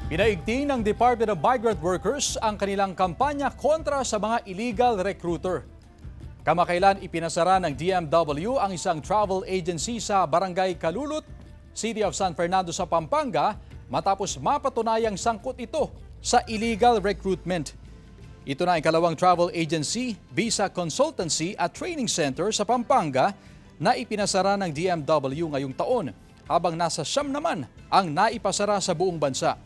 Pinaigting ng Department of Migrant Workers ang kanilang kampanya kontra sa mga illegal recruiter. Kamakailan ipinasara ng DMW ang isang travel agency sa Barangay Kalulot, City of San Fernando sa Pampanga matapos mapatunayang sangkot ito sa illegal recruitment. Ito na ang ikalawang travel agency, Visa Consultancy at Training Center sa Pampanga na ipinasara ng DMW ngayong taon, habang nasa 9 naman ang naipasara sa buong bansa.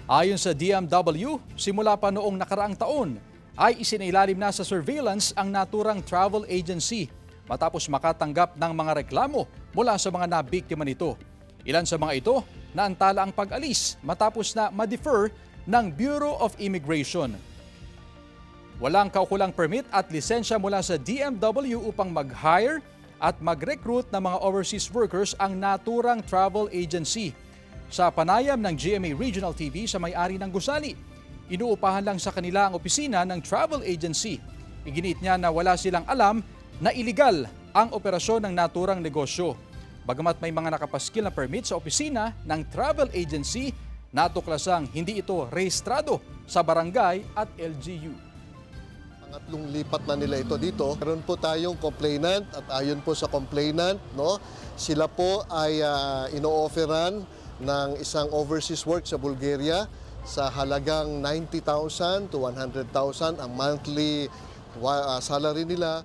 Ayon sa DMW, simula pa noong nakaraang taon ay isinailalim na sa surveillance ang naturang travel agency matapos makatanggap ng mga reklamo mula sa mga nabiktima nito. Ilan sa mga ito naantala ang pag-alis matapos na ma-defer ng Bureau of Immigration. Walang kaukulang permit at lisensya mula sa DMW upang mag-hire at mag-recruit ng mga overseas workers ang naturang travel agency. Sa panayam ng GMA Regional TV sa may-ari ng gusali, inuupahan lang sa kanila ang opisina ng travel agency. Iginiit niya na wala silang alam na iligal ang operasyon ng naturang negosyo. Bagamat may mga nakapaskil na permit sa opisina ng travel agency, natuklasang hindi ito rehistrado sa barangay at LGU. Pangatlong lipat na nila ito dito. Meron po tayong complainant at ayon po sa complainant, sila po ay ino-offeran ng isang overseas work sa Bulgaria sa halagang 90,000 to 100,000 ang monthly salary nila.